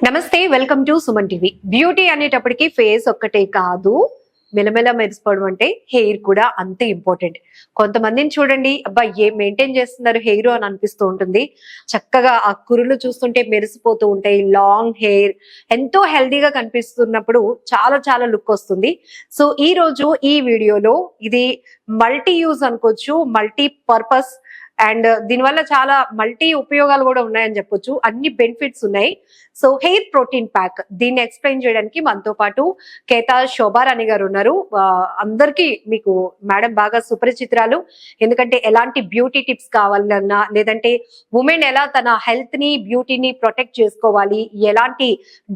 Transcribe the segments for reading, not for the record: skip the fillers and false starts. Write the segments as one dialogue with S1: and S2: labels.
S1: నమస్తే, welcome to Suman TV. Beauty అనేటప్పటికి face ఒక్కటే కాదు, మెలమెల మెరిసిపోవడం అంటే హెయిర్ కూడా అంతే ఇంపార్టెంట్. కొంతమందిని చూడండి, అబ్బా ఏం మెయింటైన్ చేస్తున్నారు హెయిర్ అని అనిపిస్తూ ఉంటుంది. చక్కగా ఆ కురులు చూస్తుంటే మెరిసిపోతూ ఉంటాయి. లాంగ్ హెయిర్ ఎంతో హెల్దీగా కనిపిస్తున్నప్పుడు చాలా చాలా లుక్ వస్తుంది. సో ఈ రోజు ఈ వీడియోలో ఇది మల్టీ యూజ్ అనుకోవచ్చు, మల్టీ పర్పస్ అండ్ దీనివల్ల చాలా మల్టీ ఉపయోగాలు కూడా ఉన్నాయని చెప్పొచ్చు. అన్ని బెనిఫిట్స్ ఉన్నాయి. సో హెయిర్ ప్రోటీన్ ప్యాక్, దీన్ని ఎక్స్ప్లెయిన్ చేయడానికి మనతో పాటు కేతా శోభారాణి గారు ఉన్నారు. అందరికీ మీకు మేడం బాగా సుపరిచితురాలు. ఎందుకంటే ఎలాంటి బ్యూటీ టిప్స్ కావాలన్నా, లేదంటే ఉమెన్ ఎలా తన హెల్త్ ని బ్యూటీని ప్రొటెక్ట్ చేసుకోవాలి, ఎలాంటి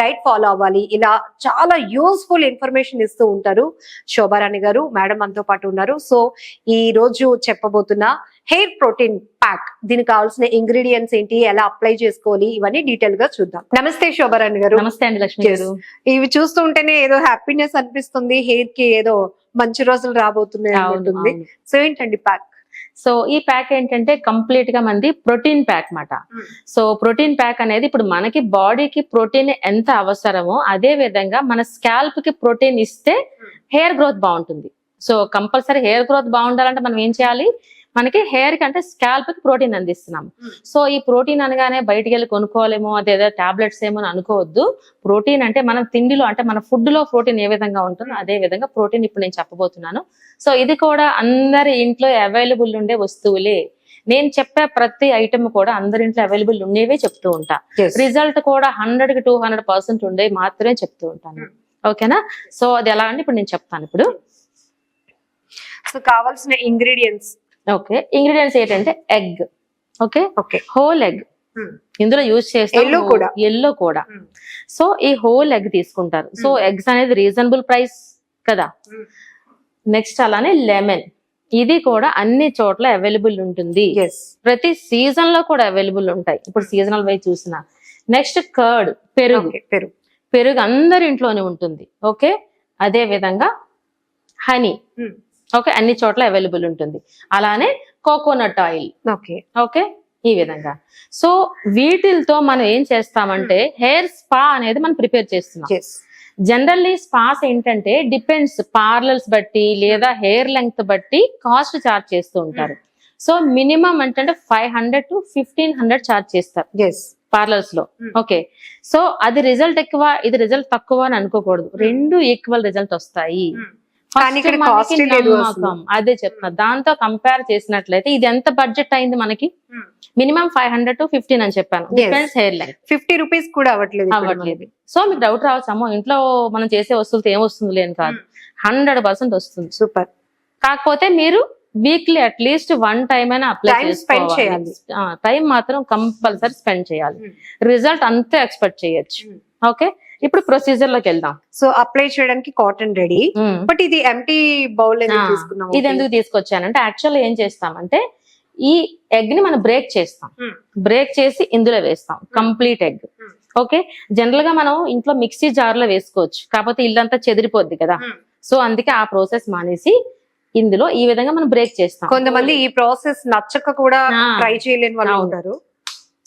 S1: డైట్ ఫాలో అవ్వాలి, ఇలా చాలా యూస్ఫుల్ ఇన్ఫర్మేషన్ ఇస్తూ ఉంటారు శోభారాణి గారు. మేడం మనతో పాటు ఉన్నారు. సో ఈ రోజు చెప్పబోతున్న హెయిర్ ప్రోటీన్ ప్యాక్, దీనికి కావాల్సిన ఇంగ్రీడియంట్స్ ఏంటి, ఎలా అప్లై చేసుకోవాలి, ఇవన్నీ డీటెయిల్ గా చూద్దాం. నమస్తే శోభారాణి గారు.
S2: నమస్తే అండి లక్ష్మి గారు.
S1: ఇవి చూస్తుంటేనే ఏదో హ్యాపీనెస్ అనిపిస్తుంది, హెయిర్ కి ఏదో మంచి రోజులు రాబోతున్నాయి ఉంటుంది. సో ఏంటండి ప్యాక్?
S2: సో ఈ ప్యాక్ ఏంటంటే కంప్లీట్ గా మంది ప్రోటీన్ ప్యాక్ మాట. సో ప్రోటీన్ ప్యాక్ అనేది ఇప్పుడు మనకి బాడీకి ప్రోటీన్ ఎంత అవసరమో అదే విధంగా మన స్కాల్ప్ కి ప్రోటీన్ ఇస్తే హెయిర్ గ్రోత్ బాగుంటుంది. సో కంపల్సరీ హెయిర్ గ్రోత్ బాగుండాలంటే మనం ఏం చేయాలి, మనకి హెయిర్ కి అంటే స్కాల్ప్ కి ప్రోటీన్ అందిస్తున్నాము. సో ఈ ప్రోటీన్ అనగానే బయటికి వెళ్ళి కొనుక్కోవాలేమో, అదేదో టాబ్లెట్స్ ఏమో అని అనుకోవద్దు. ప్రోటీన్ అంటే మనం తిండిలో, అంటే మన ఫుడ్ లో ప్రోటీన్ ఏ విధంగా ఉంటుందో అదే విధంగా ప్రోటీన్ ఇప్పుడు నేను చెప్పబోతున్నాను. సో ఇది కూడా అందరి ఇంట్లో అవైలబుల్ ఉండే వస్తువులే. నేను చెప్పే ప్రతి ఐటమ్ కూడా అందరి ఇంట్లో అవైలబుల్ ఉండేవే చెప్తూ ఉంటా. రిజల్ట్ కూడా 100 కి 200% ఉండే మాత్రమే చెప్తూ ఉంటాను. ఓకేనా? సో అది ఎలా అంటే ఇప్పుడు నేను చెప్తాను. ఇప్పుడు
S1: సో కావాల్సిన ఇంగ్రీడియంట్స్.
S2: ఓకే, ఇంగ్రీడియంట్స్ ఏంటంటే ఎగ్. ఓకే, హోల్ ఎగ్ ఇందులో యూజ్ చేస్తాం. ఎల్లో కూడా. సో ఈ హోల్ ఎగ్ తీసుకుంటారు. సో ఎగ్స్ అనేది రీజనబుల్ ప్రైస్ కదా. నెక్స్ట్ అలానే లెమన్, ఇది కూడా అన్ని చోట్ల అవైలబుల్ ఉంటుంది. ప్రతి సీజన్ లో కూడా అవైలబుల్ ఉంటాయి, ఇప్పుడు సీజనల్ వైజ్ చూసిన. నెక్స్ట్ కర్డ్, పెరుగు. పెరుగు అందరి ఇంట్లోనే ఉంటుంది. ఓకే, అదే విధంగా హనీ, ఓకే, అన్ని చోట్ల అవైలబుల్ ఉంటుంది. అలానే కోకోనట్ ఆయిల్. ఓకే, ఈ విధంగా. సో వీటితో మనం ఏం చేస్తామంటే హెయిర్ స్పా అనేది మనం ప్రిపేర్ చేస్తున్నాం. జనరల్లీ స్పాస్ ఏంటంటే డిపెండ్స్, పార్లర్స్ బట్టి లేదా హెయిర్ లెంగ్త్ బట్టి కాస్ట్ చార్జ్ చేస్తూ ఉంటారు. సో మినిమం అంటే 500 to 1500 చార్జ్ చేస్తారు పార్లర్స్ లో. ఓకే, సో అది రిజల్ట్ ఎక్కువ, ఇది రిజల్ట్ తక్కువ అని అనుకోకూడదు. రెండు ఈక్వల్ రిజల్ట్ వస్తాయి. అదే చెప్తున్నా. దాంతో కంపేర్ చేసినట్లయితే ఇది ఎంత బడ్జెట్ అయింది మనకి, మినిమం 500 to 15 అని చెప్పాను. Depends hair length. 50 రూపీస్ కూడా అవ్వట్లేదు. సో మీకు డౌట్ రావచ్చు, అమ్మో ఇంట్లో మనం చేసే వస్తువులతో ఏం వస్తుంది లేని కాదు, 100% వస్తుంది. సూపర్. కాకపోతే మీరు వీక్లీ అట్లీస్ట్ 1 టైం అయినా అప్లై చేసుకోవాలి. టైం మాత్రం కంపల్సరీ స్పెండ్ చేయాలి. రిజల్ట్ అంతే ఎక్స్పెక్ట్ చేయొచ్చు. ఓకే, ఇప్పుడు ప్రొసీజర్ లోకి వెళ్దాం.
S1: సో అప్లై చేయడానికి కాటన్ రెడీ, బట్ ఇది ఎంటీ బౌల్ తీసుకున్నాం.
S2: ఇది ఎందుకు తీసుకొచ్చానంటే యాక్చువల్ ఏం చేస్తామంటే ఈ ఎగ్ ని మనం బ్రేక్ చేస్తాం. బ్రేక్ చేసి ఇందులో వేస్తాం కంప్లీట్ ఎగ్. ఓకే, జనరల్ గా మనం ఇంట్లో మిక్సీ జార్ లో వేసుకోవచ్చు, కాకపోతే ఇల్లంతా చెదిరిపోద్ది కదా. సో అందుకే ఆ ప్రాసెస్ మానేసి ఇందులో ఈ విధంగా మనం బ్రేక్ చేస్తాం.
S1: కొంతమంది ఈ ప్రాసెస్ నచ్చక కూడా ట్రై చేయలేని వాళ్ళు ఉంటారు.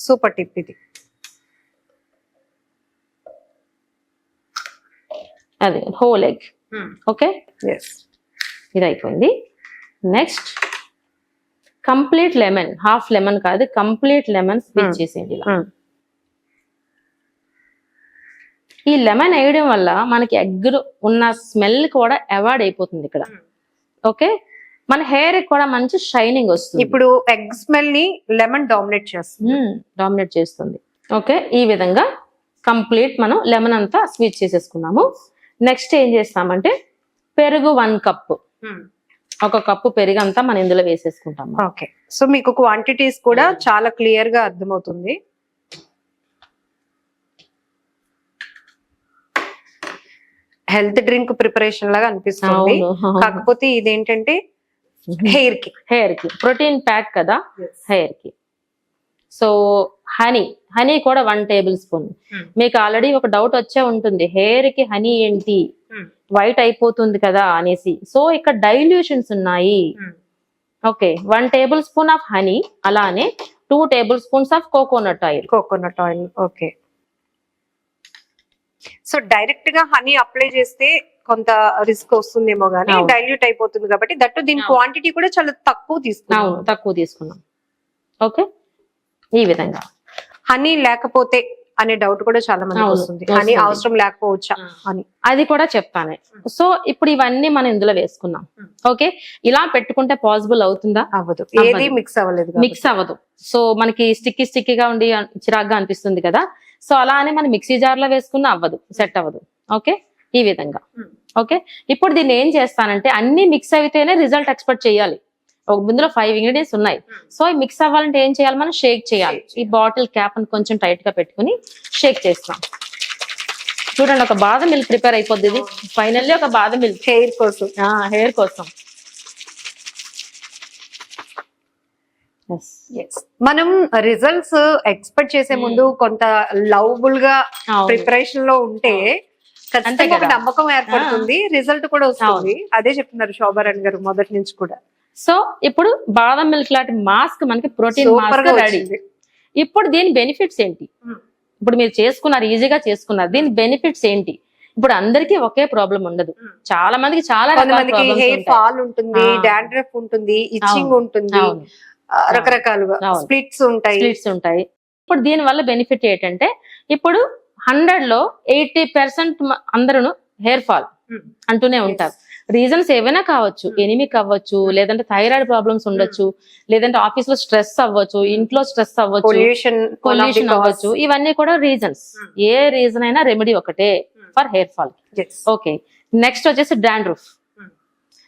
S1: సూపర్ టిప్ ఇది.
S2: అదే హోల్ ఎగ్. ఓకే, ఇది అయిపోయింది. Next complete lemon, half lemon కాదు, కంప్లీట్ లెమన్ స్క్వీజ్ చేసేయండి ఇలా. ఈ లెమన్ వేయడం వల్ల మనకి ఎగ్ ఉన్న స్మెల్ కూడా అవాయిడ్ అయిపోతుంది ఇక్కడ. ఓకే, మన హెయిర్ కూడా మంచి షైనింగ్ వస్తుంది.
S1: ఇప్పుడు ఎగ్ స్మెల్ ని లెమన్
S2: డామినేట్ చేస్తుంది. ఓకే, ఈ విధంగా కంప్లీట్ మనం లెమన్ అంతా స్క్వీజ్ చేసేసుకున్నాము. నెక్స్ట్ ఏం చేస్తామంటే పెరుగు 1 కప్పు, 1 కప్పు పెరుగు అంతా మనం ఇందులో వేసేసుకుంటాము.
S1: ఓకే, సో మీకు క్వాంటిటీస్ కూడా చాలా క్లియర్ గా అర్థమవుతుంది. హెల్త్ డ్రింక్ ప్రిపరేషన్ లాగా అనిపిస్తుంది, కాకపోతే ఇదేంటంటే హెయిర్ కి
S2: ప్రోటీన్ ప్యాక్ కదా హెయిర్ కి. సో హనీ కూడా 1 టేబుల్ స్పూన్. మీకు ఆల్రెడీ ఒక డౌట్ వచ్చే ఉంటుంది, హెయిర్ కి హనీ ఏంటి, వైట్ అయిపోతుంది కదా అనేసి. సో ఇక్కడ డైల్యూషన్స్ ఉన్నాయి. Okay, 1 table spoon of honey, అలానే 2 table spoons of coconut oil.
S1: Okay, so direct గా హనీ అప్లై చేస్తే కొంత రిస్క్ వస్తుందేమో గానీ
S2: అవును.
S1: డైల్యూట్ అయిపోతుంది కాబట్టి దట్టు దీని
S2: అవును.
S1: క్వాంటిటీ కూడా చాలా తక్కువ తీసుకున్నాం.
S2: అవును, తక్కువ తీసుకున్నాం. ఓకే, ఈ విధంగా.
S1: హనీ లేకపోతే అనే డౌట్ కూడా చాలా మందికి
S2: అవును,
S1: వస్తుంది.
S2: వస్తుంది.
S1: హనీ అవసరం లేకపోవచ్చా అని.
S2: అది కూడా చెప్తానే. సో ఇప్పుడు ఇవన్నీ మనం ఇందులో వేసుకున్నాం. ఓకే, ఇలా పెట్టుకుంటే పాసిబుల్ అవుతుందా?
S1: అవ్వదు,
S2: అవ్వదు.
S1: ఏది మిక్స్ అవ్వలేదు,
S2: మిక్స్ అవ్వదు. సో మనకి స్టిక్కీగా ఉండి చిరాగ్గా అనిపిస్తుంది కదా. సో అలా అని మనం మిక్సీ జార్ లో వేసుకున్నా అవ్వదు, సెట్ అవ్వదు. ఓకే, ఈ విధంగా. ఓకే, ఇప్పుడు దీన్ని ఏం చేస్తానంటే అన్ని మిక్స్ అయితేనే రిజల్ట్ ఎక్స్పెక్ట్ చేయాలి. ఒక ముందులో 5 ఇంగ్రీడియంట్స్ ఉన్నాయి. సో ఈ మిక్స్ అవ్వాలంటే ఏం చేయాలి, మనం షేక్ చేయాలి. ఈ బాటిల్ క్యాప్ అని కొంచెం టైట్ గా పెట్టుకుని షేక్ చేస్తాం. చూడండి, ఒక బాదం మిల్క్ ప్రిపేర్ అయిపోద్ది. ఇది ఫైనల్లీ ఒక బాదం మిల్క్
S1: హెయిర్ కోసం.
S2: హెయిర్ కోసం.
S1: మనం రిజల్ట్స్ ఎక్స్పెక్ట్ చేసే ముందు కొంత లవబుల్ గా ప్రిపరేషన్ లో ఉంటే ఖచ్చితంగా ఒక నమ్మకం ఏర్పడుతుంది, రిజల్ట్ కూడా వస్తుంది. అదే చెప్తున్నారు శోభారాణి గారు మొదటి నుంచి కూడా.
S2: సో ఇప్పుడు బాదం మిల్క్ లాంటి మాస్క్ మనకి ప్రోటీన్ మాస్క్ రెడీ. ఇప్పుడు దీని బెనిఫిట్స్ ఏంటి? ఇప్పుడు మీరు చేసుకున్నారు, ఈజీగా చేసుకున్నారు, దీని బెనిఫిట్స్ ఏంటి? ఇప్పుడు అందరికీ ఒకే ప్రాబ్లం ఉండదు. చాలా మందికి చాలా
S1: హెయిర్ ఫాల్ ఉంటుంది, డాండ్రఫ్ ఉంటుంది, ఇచ్చింగ్ ఉంటుంది, రకరకాలుగా స్ప్లిట్స్
S2: ఉంటాయి. ఇప్పుడు దీని వల్ల బెనిఫిట్ ఏంటంటే ఇప్పుడు 100 లో 80% అందరూ హెయిర్ ఫాల్ అంటూనే ఉంటారు. రీజన్స్ ఏవైనా కావచ్చు, ఎనిమిక్ అవ్వచ్చు, లేదంటే థైరాయిడ్ ప్రాబ్లమ్స్ ఉండొచ్చు, లేదంటే ఆఫీస్ లో స్ట్రెస్ అవ్వచ్చు, ఇంట్లో స్ట్రెస్ అవ్వచ్చు, పొల్యూషన్ అవ్వచ్చు. ఇవన్నీ కూడా రీజన్స్. ఏ రీజన్ అయినా రెమెడీ ఒకటే for hair fall. Okay, next వచ్చేసి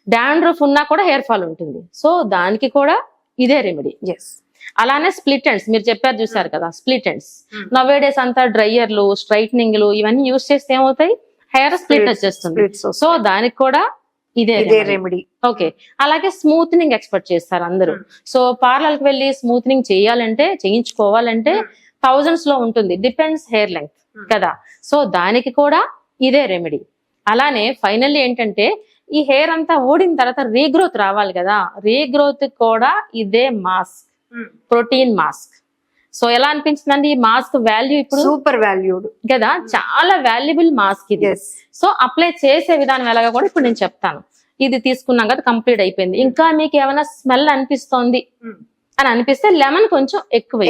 S2: డాండ్రఫ్ ఉన్నా కూడా హెయిర్ ఫాల్ ఉంటుంది. సో దానికి కూడా ఇదే రెమెడీ. అలానే స్ప్లిట్ ఎండ్స్ మీరు చెప్పారు, చూసారు కదా, స్ప్లిట్ ఎండ్స్. నవేడేస్ అంతా డ్రైయర్లు, స్ట్రైట్నింగ్లు ఇవన్నీ యూస్ చేస్తే ఏమవుతాయి, హెయిర్ స్ప్లిట్ వచ్చేస్తుంది. సో దానికి కూడా ఇదే రెమెడీ. ఓకే, అలాగే స్మూత్నింగ్ ఎక్స్పెక్ట్ చేస్తారు అందరూ. సో పార్లర్ కి వెళ్ళి స్మూత్నింగ్ చేయించుకోవాలంటే థౌజండ్స్ లో ఉంటుంది, డిపెండ్స్ హెయిర్ లెంగ్త్ కదా. సో దానికి కూడా ఇదే రెమెడీ. అలానే ఫైనల్లీ ఏంటంటే ఈ హెయిర్ అంతా ఊడిన తర్వాత రీగ్రోత్ రావాలి కదా, రీగ్రోత్ కూడా ఇదే మాస్క్, ప్రోటీన్ మాస్క్. సో ఎలా అనిపించిందండి ఈ మాస్క్ వాల్యూ? ఇప్పుడు
S1: సూపర్ వాల్యూడ్ కదా,
S2: చాలా వాల్యుబుల్ మాస్క్ ఇది. సో అప్లై చేసే విధానం ఎలాగా కూడా ఇప్పుడు నేను చెప్తాను. ఇది తీసుకున్నాం కదా, కంప్లీట్ అయిపోయింది. ఇంకా మీకు ఏమైనా స్మెల్ అనిపిస్తోంది అని అనిపిస్తే లెమన్ కొంచెం ఎక్కువ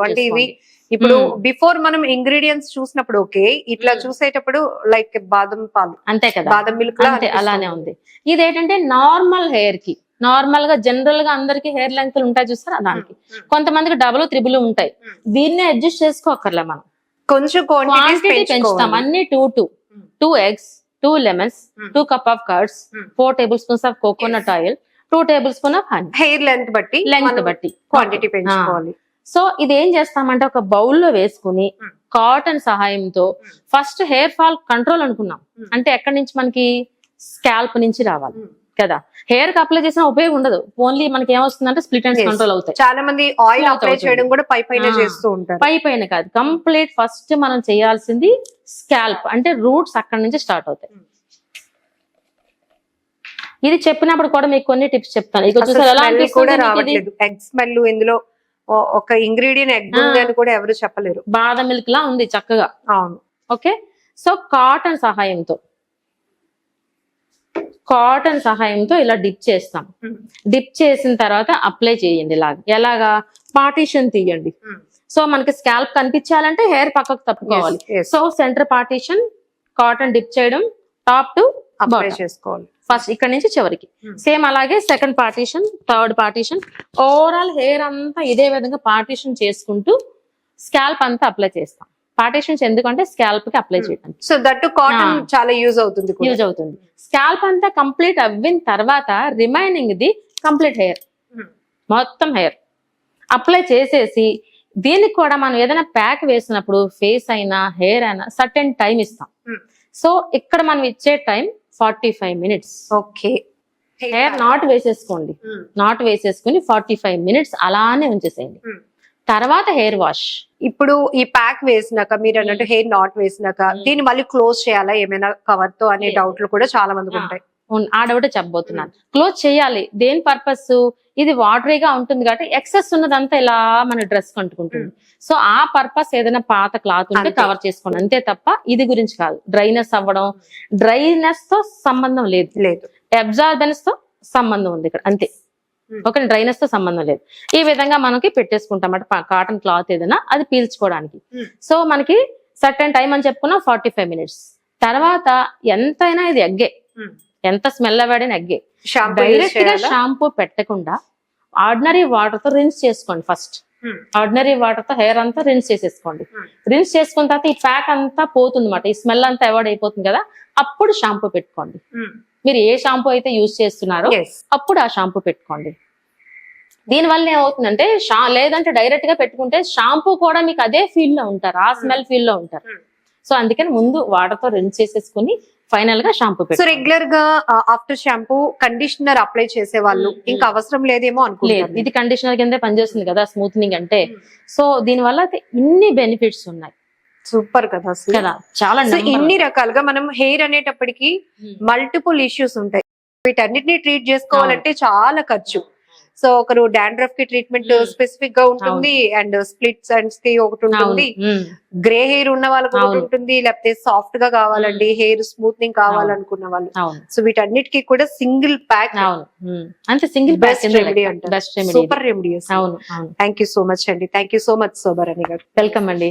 S1: అంటే ఇవి ఇప్పుడు బిఫోర్ మనం ఇంగ్రీడియంట్స్ చూసినప్పుడు ఓకే, ఇట్లా చూసేటప్పుడు లైక్ బాదం పాలు
S2: అంతే కదా,
S1: బాదం మిల్క్
S2: అలానే ఉంది. ఇదేంటంటే నార్మల్ హెయిర్ కి, నార్మల్ గా జనరల్ గా అందరికి హెయిర్ లెంగ్త్ ఉంటాయి చూస్తారా, దానికి కొంతమందికి డబుల్ 3 ఉంటాయి. దీన్నే అడ్జస్ట్ చేసుకోకర్లే, మనం
S1: కొంచెం
S2: క్వాంటిటీ పెంచుతాం. అన్ని 2 eggs, 2 lemons, 2 cup of curds, 4 tablespoons of coconut oil, 2 tablespoons of honey.
S1: Hair length బట్టి క్వాంటిటీ పెంచుకోవాలి.
S2: సో ఇది ఏం చేస్తామంటే ఒక బౌల్లో వేసుకుని కాటన్ సహాయంతో ఫస్ట్ హెయిర్ ఫాల్ కంట్రోల్ అనుకున్నాం. అంటే ఎక్కడి నుంచి మనకి, స్కాల్ప్ నుంచి రావాలి కదా. హెయిర్ కి అప్లై చేసిన ఉపయోగం ఉండదు, ఓన్లీ మనకి ఏమొస్తుందంటే స్ప్లిట్ ఎండ్స్ కంట్రోల్ అవుతాయి.
S1: చాలా మంది ఆయిల్ అప్లై చేయడం కూడా పైన చేస్తూ ఉంటారు.
S2: పైన కాదు, కంప్లీట్ ఫస్ట్ మనం చేయాల్సింది స్కాల్ప్, అంటే రూట్స్ అక్కడి నుంచి స్టార్ట్ అవుతాయి. ఇది చెప్పినప్పుడు కూడా మీకు కొన్ని టిప్స్ చెప్తాను. ఇక చూసారు ఎలా అనిపిస్తుంది,
S1: ఎగ్ స్మెల్ ఇందులో ఒక ఇంగ్రీడియంట్ ఎగ్ ఉందని కూడా ఎవరు చెప్పలేరు.
S2: బాదం మిల్క్ లా ఉంది చక్కగా.
S1: అవును.
S2: ఓకే, సో కాటన్ సహాయంతో ఇలా డిప్ చేస్తాం. డిప్ చేసిన తర్వాత అప్లై చేయండి. ఎలాగా పార్టీషన్ తీయండి. సో మనకి స్కాల్ప్ కనిపించాలంటే హెయిర్ పక్కకు తప్పుకోవాలి. So centre partition cotton dip చేయడం, టాప్ టు
S1: అప్లై చేసుకోవాలి
S2: ఫస్ట్ ఇక్కడ నుంచి చివరికి. సేమ్ అలాగే second partition, third partition, overall hair అంతా ఇదే విధంగా పార్టీషన్ చేసుకుంటూ స్కాల్ప్ అంతా అప్లై చేస్తాం. పార్టీషన్స్ ఎందుకంటే స్కాల్ప్ కి అప్లై చేయడం.
S1: సో దట్ కాటన్ చాలా యూజ్ అవుతుంది.
S2: స్కాల్ప్ అంతా కంప్లీట్ అవ్విన తర్వాత రిమైనింగ్ ది కంప్లీట్ హెయిర్, మొత్తం హెయిర్ అప్లై చేసేసి దీనికి కూడా మనం ఏదైనా ప్యాక్ వేసినప్పుడు ఫేస్ అయినా హెయిర్ అయినా సర్టెన్ టైం ఇస్తాం. సో ఇక్కడ మనం ఇచ్చే time 45 minutes.
S1: Okay,
S2: hair not వేసేసుకోండి. నాట్ వేసేసుకుని 45 minutes అలానే ఉంచేసేయండి. తర్వాత హెయిర్ వాష్.
S1: ఇప్పుడు ఈ ప్యాక్ వేసినాక మీరు అన్నట్టు హెయిర్ నాట్ వేసినాక దీన్ని మళ్ళీ క్లోజ్ చేయాలా ఏమైనా కవర్ తో అనే డౌట్లు కూడా చాలా మందికి ఉంటాయి.
S2: ఆడవిడ చెప్పబోతున్నాను. క్లోజ్ చేయాలి. దేని పర్పస్? ఇది వాటరీగా ఉంటుంది కాబట్టి ఎక్సెస్ ఉన్నదంతా ఇలా మన డ్రెస్ కంటుకుంటుంది. సో ఆ పర్పస్ ఏదైనా పాత క్లాత్ ఉంటే కవర్ చేసుకోండి, అంతే తప్ప ఇది గురించి కాదు. డ్రైనెస్ అవ్వడం, డ్రైనెస్ తో సంబంధం లేదు, అబ్జార్బెన్స్ తో సంబంధం ఉంది ఇక్కడ, అంతే. ఓకే, డ్రైనెస్ తో సంబంధం లేదు. ఈ విధంగా మనకి పెట్టేసుకుంటాం అన్నమాట కాటన్ క్లాత్ ఏదైనా అది పీల్చుకోవడానికి. సో మనకి సర్టెన్ టైం అని చెప్పుకున్నా 45 minutes. తర్వాత ఎంతైనా ఇది ఎగ్గే, ఎంత స్మెల్ అవ్వడిన ఎగ్గే. డైరెక్ట్ గా షాంపూ పెట్టకుండా ఆర్డినరీ వాటర్ తో రిన్స్ చేసుకోండి. ఫస్ట్ ఆర్డినరీ వాటర్ తో హెయిర్ అంతా రిన్స్ చేసేసుకోండి. రిన్స్ చేసుకున్న తర్వాత ఈ ప్యాక్ అంతా పోతుంది అన్నమాట, ఈ స్మెల్ అంతా అవాయిడ్ అయిపోతుంది కదా, అప్పుడు షాంపూ పెట్టుకోండి. మీరు ఏ షాంపూ అయితే యూజ్ చేస్తున్నారో అప్పుడు ఆ షాంపూ పెట్టుకోండి. దీనివల్ల ఏమవుతుందంటే లేదంటే డైరెక్ట్ గా పెట్టుకుంటే షాంపూ కూడా మీకు అదే ఫీల్ లో ఉంటారు, ఆ స్మెల్ ఫీల్ లో ఉంటారు. సో అందుకని ముందు వాటర్ తో రిన్స్ చేసేసుకుని ఫైనల్ గా షాంపూ
S1: సో రెగ్యులర్ గా ఆఫ్టర్ షాంపూ కండిషనర్ అప్లై చేసే వాళ్ళు ఇంకా అవసరం లేదేమో అనుకోలేదు.
S2: ఇది కండిషనర్ కిందే పనిచేస్తుంది కదా స్మూత్నింగ్ అంటే. సో దీని వల్ల అయితే ఇన్ని బెనిఫిట్స్ ఉన్నాయి.
S1: సూపర్ కదా
S2: కదా, చాలా.
S1: ఇన్ని రకాలుగా మనం హెయిర్ అనేటప్పటికి మల్టిపుల్ ఇష్యూస్ ఉంటాయి, వీటన్నిటిని ట్రీట్ చేసుకోవాలంటే చాలా ఖర్చు. సో ఒకరు డాండ్రఫ్ కి ట్రీట్మెంట్ స్పెసిఫిక్ గా ఉంటుంది, అండ్ స్ప్లిట్స్ అండ్స్ కి ఒకటి ఉంటుంది, గ్రే హెయిర్ ఉన్న వాళ్ళకి ఒకటి ఉంటుంది, లేకపోతే సాఫ్ట్ గా కావాలండి హెయిర్ స్మూత్నింగ్ కావాలనుకున్న వాళ్ళు. సో వీటన్నిటికీ కూడా సింగిల్ ప్యాక్
S2: అంటే సింగిల్
S1: బెస్ట్ రెమెడీ అంటారు, super remedy. Thank you so much అండి, thank you so much Shobharani garu.
S2: Welcome అండి.